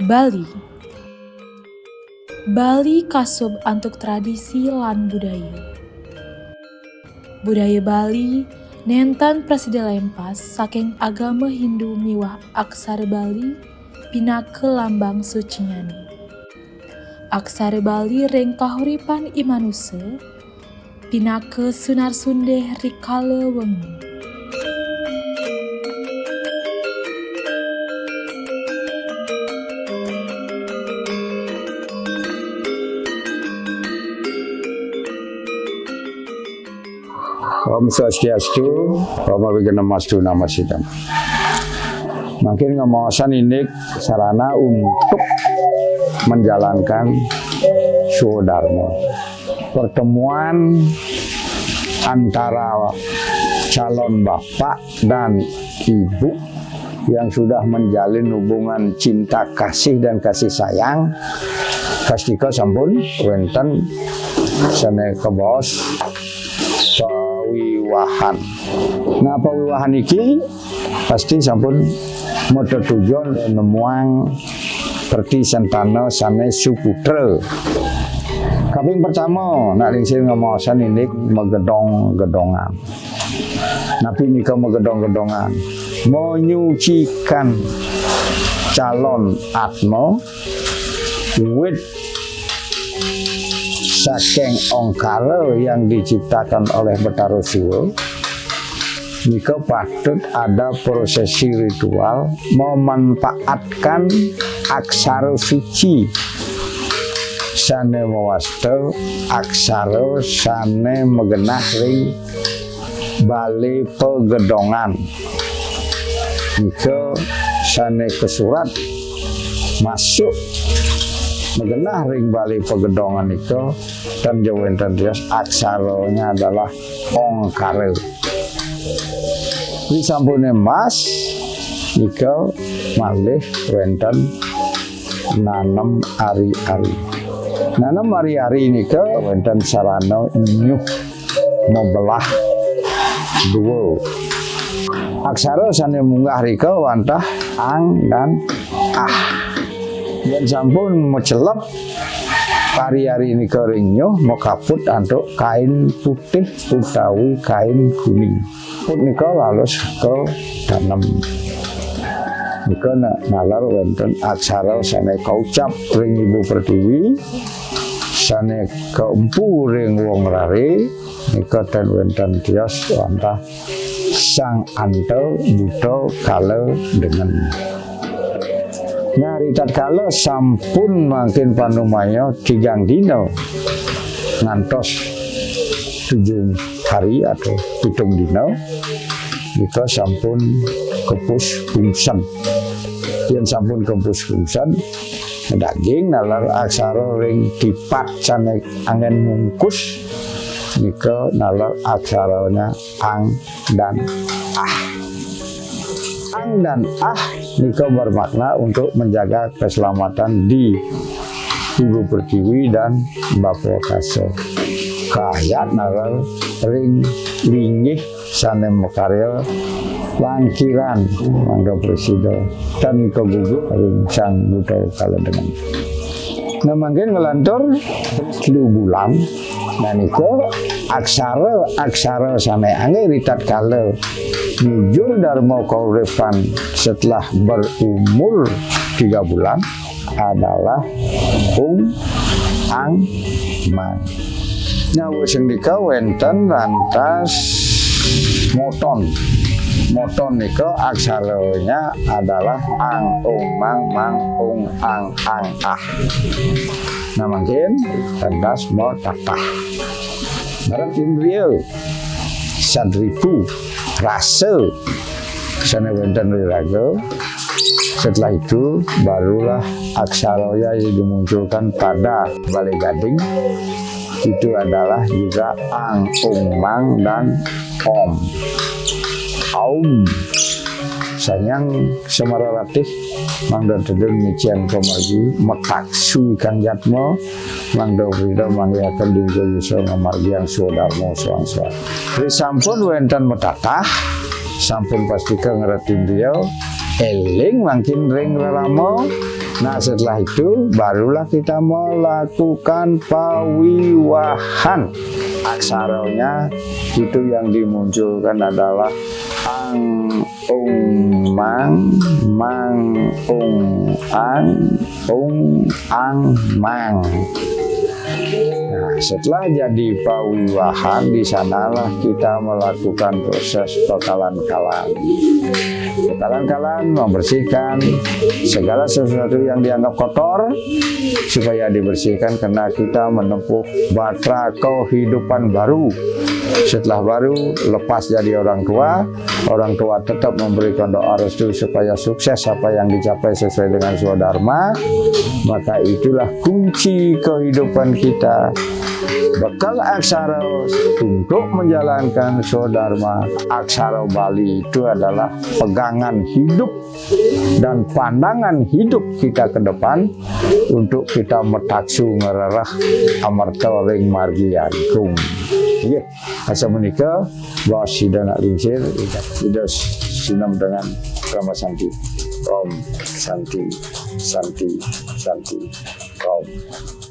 Bali. Bali kasub antuk tradisi lan budaya. Budaya Bali nenten presiden lempas saking agama Hindu miwah aksara Bali pinake lambang sucinyani. Aksara Bali ring kahuripan imanuse pinake sunar sundeh rikala wengi. Om Swastiastu, Om Wignamastu Namasidam. Makin ngamosan ini sarana untuk menjalankan Swadharma. Pertemuan antara calon bapak dan ibu yang sudah menjalin hubungan cinta kasih dan kasih sayang kastika sampun wenten sane kebos pawiwahan. Nah, pawiwahan iki pasti sampun moto tujuan nemuang perti sentana sane suputra. Kaping pertama nak ringsin ngamosan ini megedong-gedongan. Napi nika megedong-gedongan menyucikan calon atma wit saking ongkara yang diciptakan oleh Betara Siwa. Nika patut ada prosesi ritual memanfaatkan aksara suci sane mawasta aksara sane megenah ring bali pegedongan. Nika sane kesurat masuk megenah ring bali pegedongan itu dan jawenten rias aksaranya adalah ongkara. Di sampune mas nika malih wenten nanem ari-ari. Nanem ari-ari nika wenten sarana nyuh membelah dua. Aksara sane munggah rika wantah ang dan ah. Dan sampun mecelep hari-hari ini kering nyuh mau kaput antuk kain putih utawi kain kuning. Put nika lalus ke danem. Nika nalar wonten aksara sane kaucap ring Ibu Pertiwi, sane keempu ring wong rare, nika ten wonten tios wantah sang antel buta kala dengan. Nah, ritat kala sampun makin panumaya 3 dina ngantos 7 hari atau 7 dina kita sampun kepus bungsan. Yen sampun kepus bungsan daging nalar aksara ring dipat sane angen mungkus nika nalar aksaranya ang dan ah. Ang dan ah nika bermakna untuk menjaga keselamatan di Ibu Pertiwi dan Bapak Kasa. Kahayat nalar ring lingih sane mekarya langkiran mangga presiden dan kegugur ring sang buta kala dengan. Nah mangkin ngelantur 3 bulan dan itu aksara sane angge ritat kala Jujur Dharma kauripan setelah berumur 3 bulan adalah ang man. Nah, sendika wenten lantas moton. Moton nika aksaranya adalah ang mang mang ang ah. Nah, mungkin lantas mau tatah. Barat indriya sadripu rasa sana wenten riraga. Setelah itu barulah aksaranya yang dimunculkan pada Balai Gading. Itu adalah juga ang, mang dan om. Aum sayang semararatih mangda tedeng mician komargi metaksu ikan jatmo mangda frida mangyakan dinggo yuso ngamargi yang Swadharma soang-soang. Di sampun wenten metatah sampun pastikan ngeratin dia eling makin ring lelamo Nah setelah itu barulah kita melakukan pawiwahan. Aksaranya itu yang dimunculkan adalah ang, ung, mang, ung, ang, mang. Nah, setelah jadi pawiwahan, di sanalah kita melakukan proses pekalan-kalan. Pekalan-kalan membersihkan segala sesuatu yang dianggap kotor supaya dibersihkan karena kita menempuh batra kehidupan baru. Setelah baru lepas jadi orang tua tetap memberikan doa restu supaya sukses apa yang dicapai sesuai dengan swadharma, maka itulah kunci kehidupan kita. Bekal aksara untuk menjalankan swadharma. Aksara Bali itu adalah pegangan hidup dan pandangan hidup kita ke depan untuk kita metaksu ngerarah amarta ring margian kung. Iya, asal menikah, bahwa sida nak lingsir, sida sinam dengan Rama Santi. Om Santi, Santi, Santi, Om.